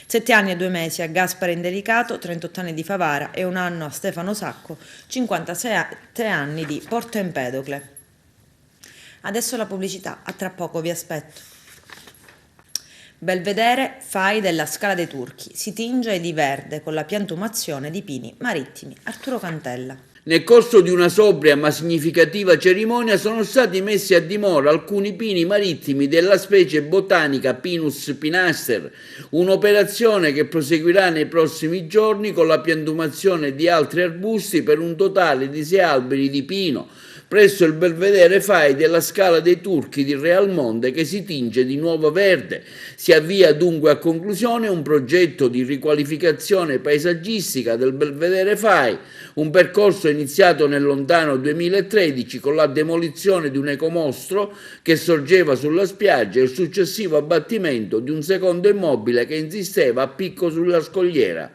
7 anni e 2 mesi a Gaspare Indelicato, 38 anni di Favara e 1 anno a Stefano Sacco, 57 anni di Porto Empedocle. Adesso la pubblicità, a tra poco, vi aspetto. Belvedere FAI della Scala dei Turchi, si tinge di verde con la piantumazione di pini marittimi. Arturo Cantella. Nel corso di una sobria ma significativa cerimonia sono stati messi a dimora alcuni pini marittimi della specie botanica Pinus pinaster, un'operazione che proseguirà nei prossimi giorni con la piantumazione di altri arbusti per un totale di 6 alberi di pino, presso il Belvedere FAI della Scala dei Turchi di Realmonte, che si tinge di nuovo verde. Si avvia dunque a conclusione un progetto di riqualificazione paesaggistica del Belvedere FAI, un percorso iniziato nel lontano 2013 con la demolizione di un ecomostro che sorgeva sulla spiaggia e il successivo abbattimento di un secondo immobile che insisteva a picco sulla scogliera.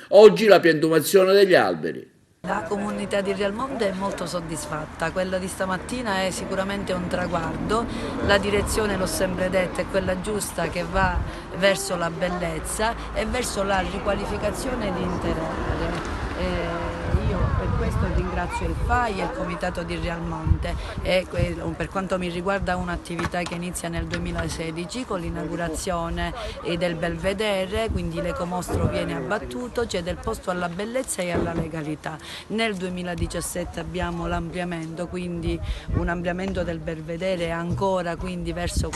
Oggi la piantumazione degli alberi. La comunità di Realmonte è molto soddisfatta, quella di stamattina è sicuramente un traguardo, la direzione, l'ho sempre detto, è quella giusta che va verso la bellezza e verso la riqualificazione di intere aree. Io per questo ringrazio il FAI e il Comitato di Realmonte e per quanto mi riguarda un'attività che inizia nel 2016 con l'inaugurazione del Belvedere, quindi l'ecomostro viene abbattuto, c'è del posto alla bellezza e alla legalità. Nel 2017 abbiamo l'ampliamento, quindi un ampliamento del Belvedere ancora quindi verso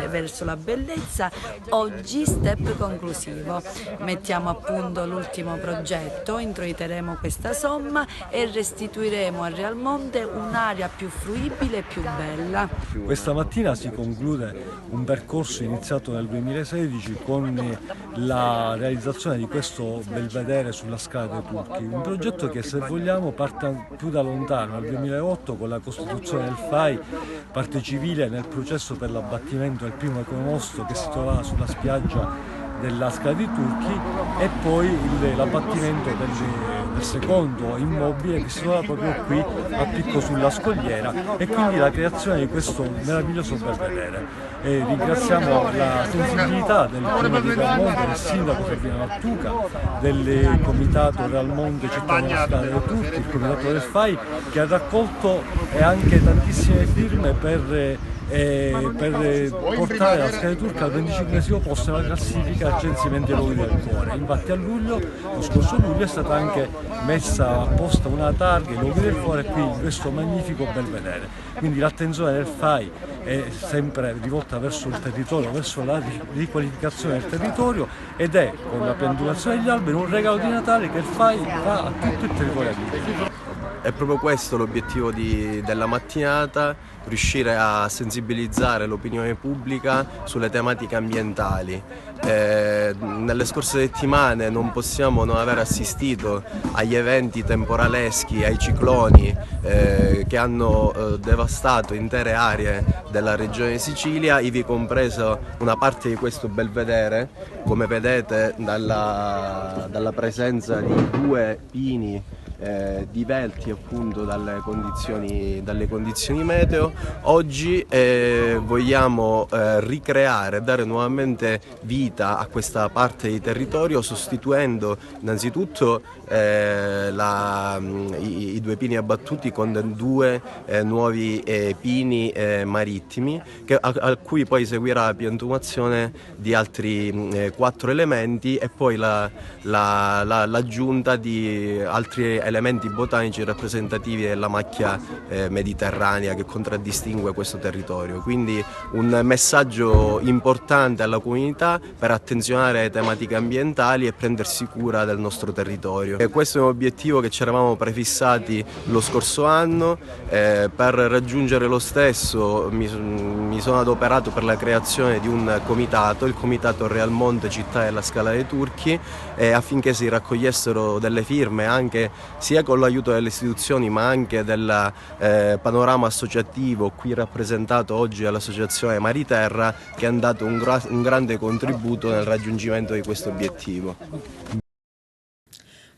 verso la bellezza. Oggi step conclusivo, mettiamo a punto l'ultimo progetto, introiteremo questa somma e restituiremo a Realmonte un'area più fruibile e più bella. Questa mattina si conclude un percorso iniziato nel 2016 con la realizzazione di questo Belvedere sulla Scala dei Turchi, un progetto che, se vogliamo, parte più da lontano, nel 2008 con la costituzione del FAI, parte civile nel processo per l'abbattimento del primo ecomostro che si trovava sulla spiaggia della Scala dei Turchi e poi l'abbattimento del secondo immobile che si trova proprio qui a Picco sulla Scogliera, e quindi la creazione di questo meraviglioso belvedere. Ringraziamo la sensibilità del Comune di Realmonte, del sindaco Fabiano Lattuca, del comitato Realmonte Città della Scala dei Turchi, il comitato del FAI, che ha raccolto anche tantissime firme per portare la Scala Turca al 25° posto nella classifica censimenti luoghi del cuore. Infatti a luglio, lo scorso luglio, è stata anche messa apposta una targa, i luoghi del cuore, qui in questo magnifico belvedere. Quindi l'attenzione del FAI è sempre rivolta verso il territorio, verso la riqualificazione del territorio, ed è, con la pianturazione degli alberi, un regalo di Natale che il FAI fa a tutto il territorio agricolo. È proprio questo l'obiettivo della mattinata, riuscire a sensibilizzare l'opinione pubblica sulle tematiche ambientali. Nelle scorse settimane non possiamo non aver assistito agli eventi temporaleschi, ai cicloni che hanno devastato intere aree della regione Sicilia, ivi compreso una parte di questo belvedere, come vedete dalla presenza di 2 pini divelti appunto dalle condizioni meteo. Oggi vogliamo ricreare, dare nuovamente vita a questa parte di territorio, sostituendo innanzitutto i 2 pini abbattuti con 2 nuovi pini marittimi, a cui poi seguirà la piantumazione di altri 4 elementi e poi l'aggiunta di altri elementi botanici rappresentativi della macchia mediterranea che contraddistingue questo territorio. Quindi un messaggio importante alla comunità per attenzionare le tematiche ambientali e prendersi cura del nostro territorio. E questo è un obiettivo che ci eravamo prefissati lo scorso anno. Per raggiungere lo stesso mi sono adoperato per la creazione di un comitato, il comitato Realmonte Città della Scala dei Turchi, affinché si raccogliessero delle firme anche sia con l'aiuto delle istituzioni ma anche del panorama associativo qui rappresentato oggi dall'associazione Mariterra, che ha dato un grande contributo nel raggiungimento di questo obiettivo.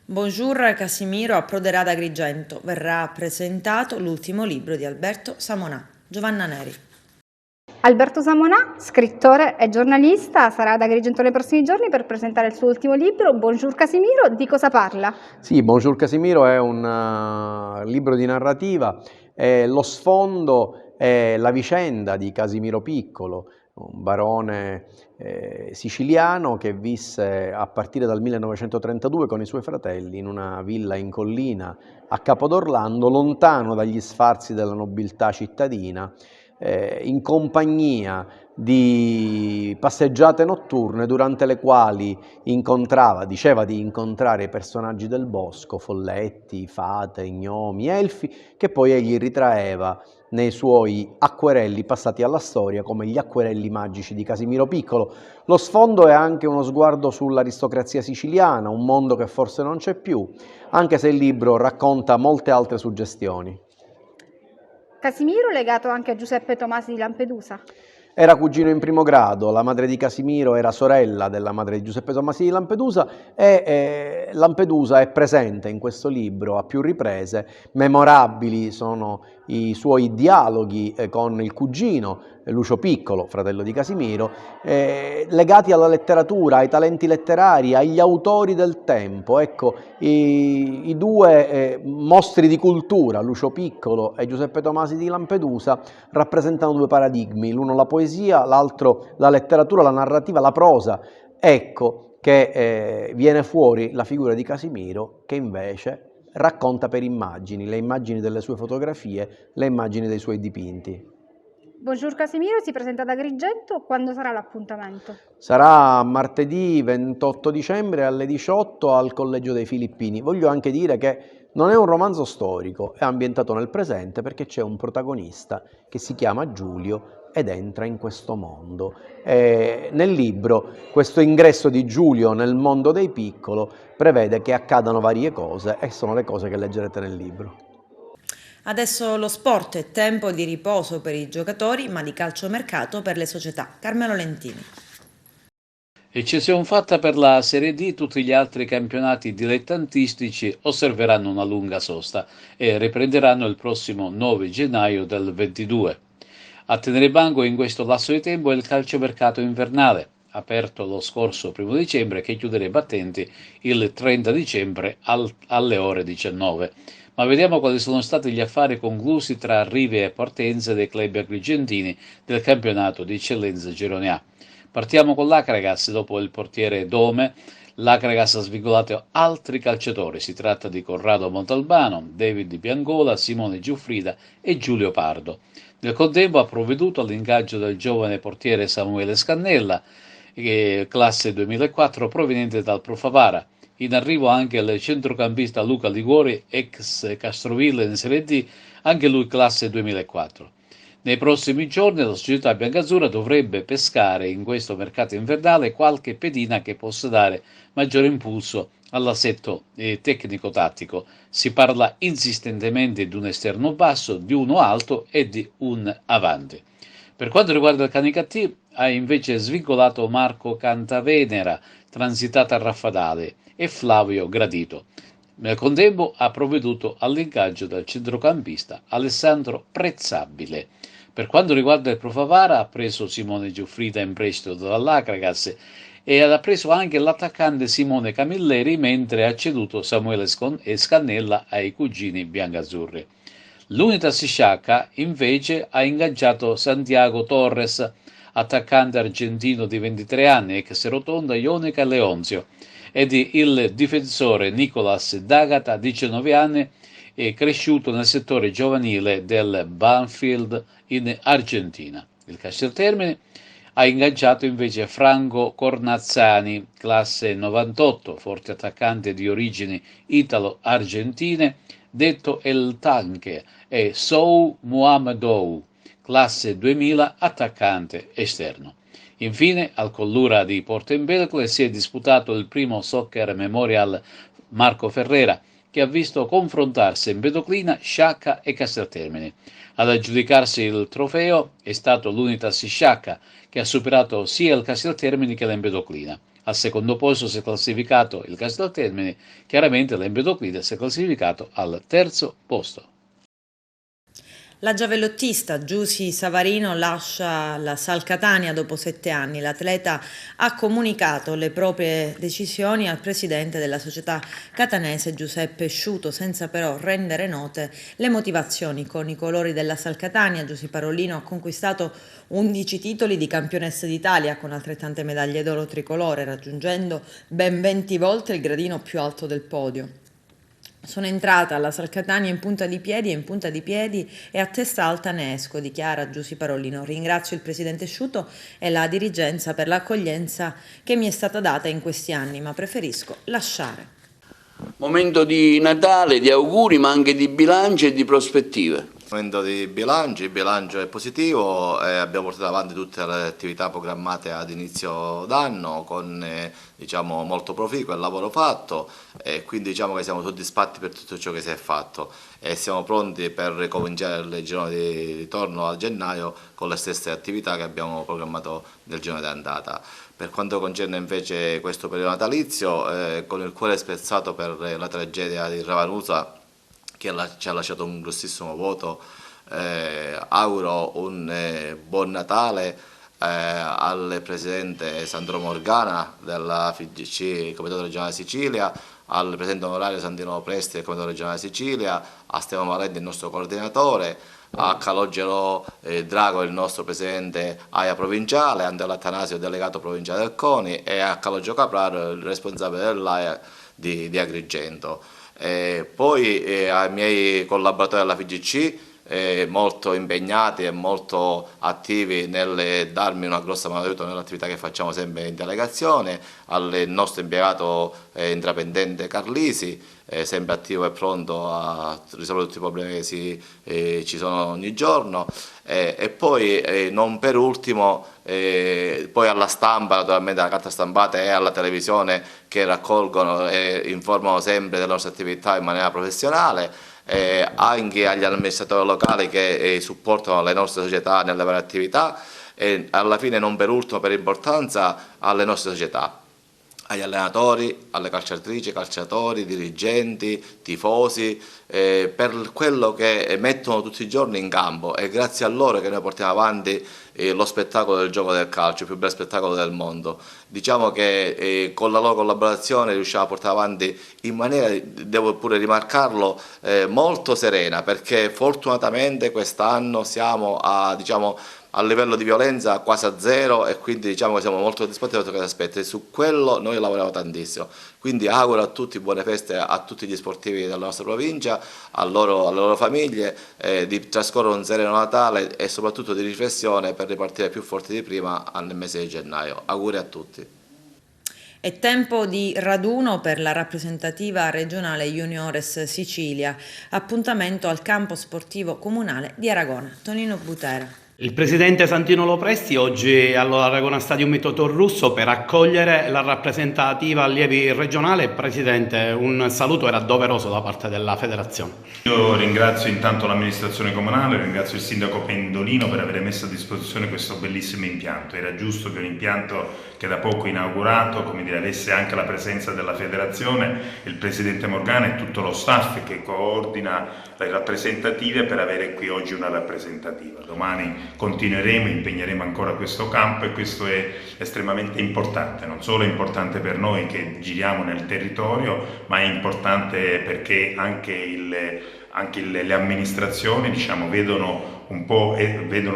Bonjour Casimiro approderà ad Agrigento, verrà presentato l'ultimo libro di Alberto Samonà. Giovanna Neri. Alberto Samonà, scrittore e giornalista, sarà ad Agrigento nei prossimi giorni per presentare il suo ultimo libro. Bonjour Casimiro, di cosa parla? Sì, Bonjour Casimiro è un libro di narrativa, lo sfondo è la vicenda di Casimiro Piccolo, un barone siciliano che visse a partire dal 1932 con i suoi fratelli in una villa in collina a Capo d'Orlando, lontano dagli sfarzi della nobiltà cittadina, in compagnia di passeggiate notturne durante le quali diceva di incontrare i personaggi del bosco, folletti, fate, gnomi, elfi, che poi egli ritraeva nei suoi acquerelli passati alla storia come gli acquerelli magici di Casimiro Piccolo. Lo sfondo è anche uno sguardo sull'aristocrazia siciliana, un mondo che forse non c'è più, anche se il libro racconta molte altre suggestioni. Casimiro legato anche a Giuseppe Tomasi di Lampedusa? Era cugino in primo grado, la madre di Casimiro era sorella della madre di Giuseppe Tomasi di Lampedusa e Lampedusa è presente in questo libro a più riprese. Memorabili sono i suoi dialoghi con il cugino Lucio Piccolo, fratello di Casimiro, legati alla letteratura, ai talenti letterari, agli autori del tempo. Ecco, i 2 mostri di cultura, Lucio Piccolo e Giuseppe Tomasi di Lampedusa, rappresentano 2 paradigmi, l'uno la poesia, l'altro la letteratura, la narrativa, la prosa. Ecco che viene fuori la figura di Casimiro, che invece racconta per immagini, le immagini delle sue fotografie, le immagini dei suoi dipinti. Bonjour Casimiro si presenta ad Agrigento, quando sarà l'appuntamento? Sarà martedì 28 dicembre alle 18 al Collegio dei Filippini. Voglio anche dire che non è un romanzo storico, è ambientato nel presente perché c'è un protagonista che si chiama Giulio ed entra in questo mondo. Nel libro questo ingresso di Giulio nel mondo dei Piccolo prevede che accadano varie cose e sono le cose che leggerete nel libro. Adesso lo sport è tempo di riposo per i giocatori, ma di calciomercato per le società. Carmelo Lentini. Eccezione fatta per la Serie D, tutti gli altri campionati dilettantistici osserveranno una lunga sosta e riprenderanno il prossimo 9 gennaio del 22. A tenere banco in questo lasso di tempo è il calciomercato invernale, aperto lo scorso 1 dicembre, che chiuderà i battenti il 30 dicembre alle ore 19. Ma vediamo quali sono stati gli affari conclusi tra arrivi e partenze dei club agrigentini del campionato di eccellenza Girone A. Partiamo con l'Akragas. Dopo il portiere Dome, l'Akragas ha svincolato altri calciatori. Si tratta di Corrado Montalbano, David Biancola, Simone Giuffrida e Giulio Pardo. Nel contempo ha provveduto all'ingaggio del giovane portiere Samuele Scannella, classe 2004, proveniente dal Pro Favara. In arrivo anche il centrocampista Luca Liguori, ex Castroville in Serie D, anche lui classe 2004. Nei prossimi giorni la società biancazzurra dovrebbe pescare in questo mercato invernale qualche pedina che possa dare maggiore impulso all'assetto tecnico-tattico. Si parla insistentemente di un esterno basso, di uno alto e di un avanti. Per quanto riguarda il Canicattì, ha invece svincolato Marco Cantavenera, transitato a Raffadale, e Flavio Gradito. Nel contempo ha provveduto all'ingaggio del centrocampista Alessandro Prezzabile. Per quanto riguarda il Pro Favara, ha preso Simone Giuffrida in prestito dall'Akragas e ha preso anche l'attaccante Simone Camilleri, mentre ha ceduto Samuele Scannella ai cugini biancazzurri. L'Unitas Sciacca invece ha ingaggiato Santiago Torres, attaccante argentino di 23 anni, ex Rotonda, Ionica e Leonzio, ed il difensore Nicolas D'Agata, 19 anni, è cresciuto nel settore giovanile del Banfield in Argentina. Il Casteltermine ha ingaggiato invece Franco Cornazzani, classe 98, forte attaccante di origini italo-argentine, detto El Tanque, e Sou Muhammadou, classe 2000, attaccante esterno. Infine, al Collura di Porto Empedocle si è disputato il primo Soccer Memorial Marco Ferrera, che ha visto confrontarsi Empedoclina, Sciacca e Casteltermine. Ad aggiudicarsi il trofeo è stato l'Unitas Sciacca, che ha superato sia il Casteltermine che l'Empedoclina. Al secondo posto si è classificato il Casteltermine, chiaramente l'Empedoclina si è classificato al terzo posto. La giavellottista Giusy Savarino lascia la Sal Catania dopo 7 anni. L'atleta ha comunicato le proprie decisioni al presidente della società catanese Giuseppe Sciuto, senza però rendere note le motivazioni. Con i colori della Sal Catania, Giusy Parolino ha conquistato 11 titoli di campionessa d'Italia con altrettante medaglie d'oro tricolore, raggiungendo ben 20 volte il gradino più alto del podio. Sono entrata alla Sal Catania in punta di piedi e a testa alta ne esco, dichiara Giusy Parolino. Ringrazio il presidente Sciuto e la dirigenza per l'accoglienza che mi è stata data in questi anni, ma preferisco lasciare. Momento di Natale, di auguri, ma anche di bilancio e di prospettive. Momento di bilancio, il bilancio è positivo, abbiamo portato avanti tutte le attività programmate ad inizio d'anno con diciamo, molto proficuo il lavoro fatto e quindi diciamo che siamo soddisfatti per tutto ciò che si è fatto e siamo pronti per ricominciare il girone di ritorno a gennaio con le stesse attività che abbiamo programmato nel girone d'andata. Per quanto concerne invece questo periodo natalizio, con il cuore spezzato per la tragedia di Ravanusa, che ci ha lasciato un grossissimo vuoto, auguro un buon Natale al presidente Sandro Morgana della FIGC Comitato Regionale Sicilia, al presidente onorario Santino Presti del Comitato Regionale Sicilia, a Stefano Marenti il nostro coordinatore, a Calogero Drago il nostro presidente AIA provinciale, Andrea Attanasio delegato provinciale del CONI e a Calogero Capraro il responsabile dell'AIA di Agrigento. Poi ai miei collaboratori della FIGC molto impegnati e molto attivi nel darmi una grossa mano d'aiuto nell'attività che facciamo sempre in delegazione, al nostro impiegato intraprendente Carlisi, sempre attivo e pronto a risolvere tutti i problemi che ci sono ogni giorno, e poi non per ultimo poi alla stampa, naturalmente alla carta stampata e alla televisione, che raccolgono e informano sempre delle nostre attività in maniera professionale, anche agli amministratori locali che supportano le nostre società nelle varie attività, e alla fine non per ultimo per importanza alle nostre società, agli allenatori, alle calciatrici, calciatori, dirigenti, tifosi, per quello che mettono tutti i giorni in campo. È grazie a loro che noi portiamo avanti lo spettacolo del gioco del calcio, il più bel spettacolo del mondo. Diciamo che con la loro collaborazione riusciamo a portare avanti in maniera, devo pure rimarcarlo, molto serena, perché fortunatamente quest'anno siamo a livello di violenza quasi a zero, e quindi diciamo che siamo molto soddisfatti di questo aspetto, e su quello noi lavoriamo tantissimo. Quindi auguro a tutti buone feste, a tutti gli sportivi della nostra provincia, alle loro famiglie, di trascorrere un sereno Natale e soprattutto di riflessione per ripartire più forti di prima nel mese di gennaio. Auguri a tutti. È tempo di raduno per la rappresentativa regionale Juniores Sicilia, appuntamento al campo sportivo comunale di Aragona. Tonino Butera. Il presidente Santino Lopresti oggi è all'Aragona Stadium Metodo Russo per accogliere la rappresentativa allievi regionale. Presidente, un saluto era doveroso da parte della federazione. Io ringrazio intanto l'amministrazione comunale, ringrazio il sindaco Pendolino per aver messo a disposizione questo bellissimo impianto. Era giusto che un impianto che da poco inaugurato, come dire, avesse anche la presenza della federazione, il presidente Morgana e tutto lo staff che coordina le rappresentative per avere qui oggi una rappresentativa. Domani continueremo, impegneremo ancora questo campo, e questo è estremamente importante. Non solo è importante per noi che giriamo nel territorio, ma è importante perché anche le amministrazioni, diciamo, vedono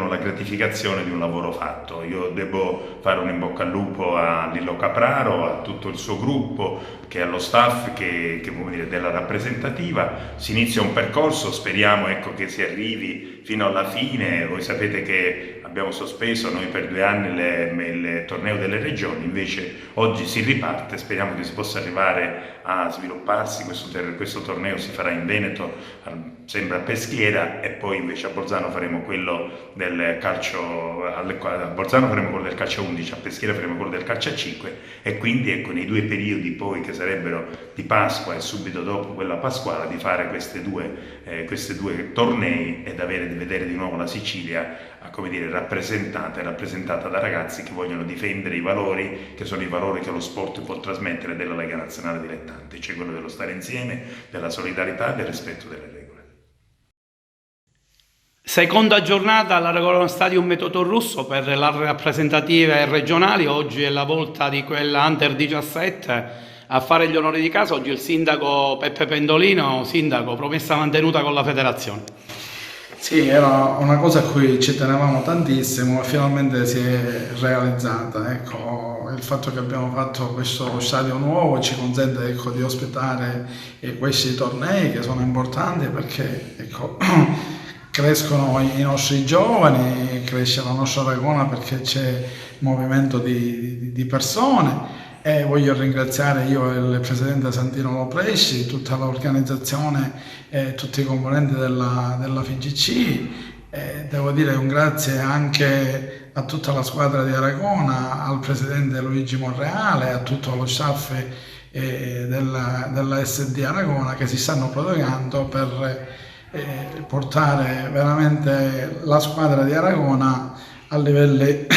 la gratificazione di un lavoro fatto. Io devo fare un in bocca al lupo a Lillo Capraro, a tutto il suo gruppo, che allo staff che della rappresentativa. Si inizia un percorso, speriamo che si arrivi fino alla fine. Voi sapete che abbiamo sospeso noi per 2 anni il torneo delle regioni, invece oggi si riparte, speriamo che si possa arrivare a svilupparsi. Questo torneo si farà in Veneto, sembra a Peschiera, e poi invece a Bolzano faremo quello del calcio, a Bolzano faremo quello del calcio 11, a Peschiera faremo quello del calcio a 5, e quindi nei 2 periodi poi che sarebbero di Pasqua e subito dopo quella pasquale, di fare questi due tornei e di vedere di nuovo la Sicilia rappresentata da ragazzi che vogliono difendere i valori, che sono i valori che lo sport può trasmettere della Lega Nazionale Dilettanti, cioè quello dello stare insieme, della solidarietà e del rispetto delle regole. Seconda giornata all'Aragona Stadium Metodo Russo per le rappresentative regionali. Oggi è la volta di quella Under 17 a fare gli onori di casa. Oggi il sindaco Peppe Pendolino. Sindaco, promessa mantenuta con la federazione. Sì, era una cosa a cui ci tenevamo tantissimo e finalmente si è realizzata. Ecco, il fatto che abbiamo fatto questo stadio nuovo ci consente, ecco, di ospitare questi tornei che sono importanti, perché, ecco, crescono i nostri giovani, cresce la nostra Aragona, perché c'è movimento di persone. E voglio ringraziare io il presidente Santino Lopresti, tutta l'organizzazione e tutti i componenti della FIGC. Devo dire un grazie anche a tutta la squadra di Aragona, al presidente Luigi Monreale, a tutto lo staff della SD Aragona, che si stanno prodigando per portare veramente la squadra di Aragona a livelli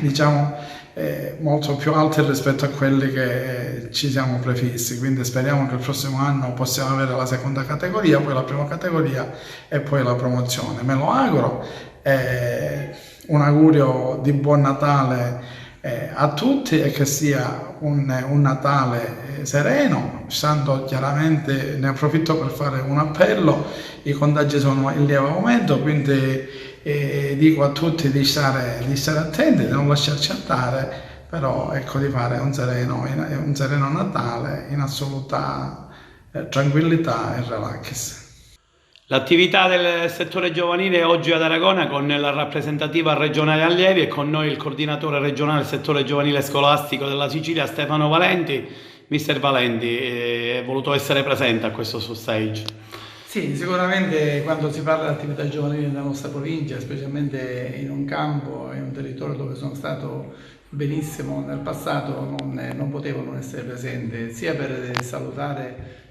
diciamo molto più alti rispetto a quelli che ci siamo prefissi. Quindi speriamo che il prossimo anno possiamo avere la seconda categoria, poi la prima categoria e poi la promozione. Me lo auguro. Un augurio di buon Natale a tutti, e che sia un Natale sereno. Stando chiaramente, ne approfitto per fare un appello: i contagi sono in lieve aumento, quindi dico a tutti di stare attenti, di non lasciarci andare, però ecco, di fare un sereno Natale in assoluta tranquillità e relax. L'attività del settore giovanile oggi ad Aragona con la rappresentativa regionale allievi, e con noi il coordinatore regionale del settore giovanile scolastico della Sicilia, Stefano Valenti. Mister Valenti, è voluto essere presente a questo stage. Sì, sicuramente quando si parla di attività giovanili nella nostra provincia, specialmente in un campo, in un territorio dove sono stato benissimo nel passato, non potevo non essere presente, sia per salutare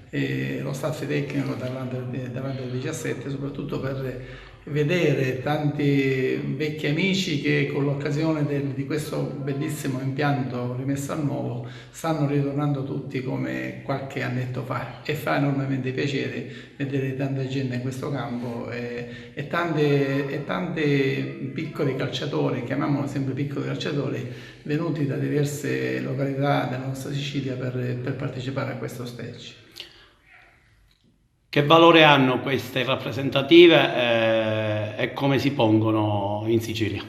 lo staff tecnico davanti al 17, soprattutto per vedere tanti vecchi amici che con l'occasione di questo bellissimo impianto rimesso a nuovo stanno ritornando tutti come qualche annetto fa, e fa enormemente piacere vedere tanta gente in questo campo e tanti piccoli calciatori, chiamiamolo sempre piccoli calciatori, venuti da diverse località della nostra Sicilia per partecipare a questo stage. Che valore hanno queste rappresentative e come si pongono in Sicilia?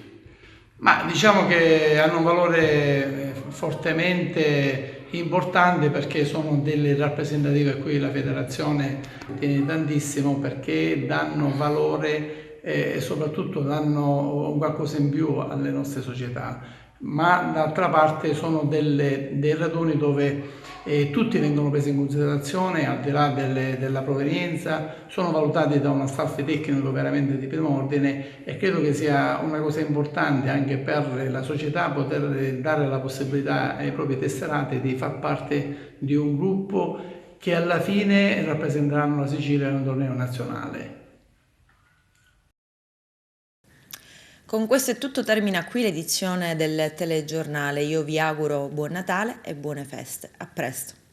Ma diciamo che hanno un valore fortemente importante, perché sono delle rappresentative a cui la federazione tiene tantissimo, perché danno valore e soprattutto danno qualcosa in più alle nostre società. Ma d'altra parte sono dei raduni dove tutti vengono presi in considerazione, al di là della provenienza, sono valutati da uno staff tecnico veramente di primo ordine, e credo che sia una cosa importante anche per la società poter dare la possibilità ai propri tesserati di far parte di un gruppo che alla fine rappresenteranno la Sicilia in un torneo nazionale. Con questo è tutto, termina qui l'edizione del telegiornale. Io vi auguro buon Natale e buone feste. A presto.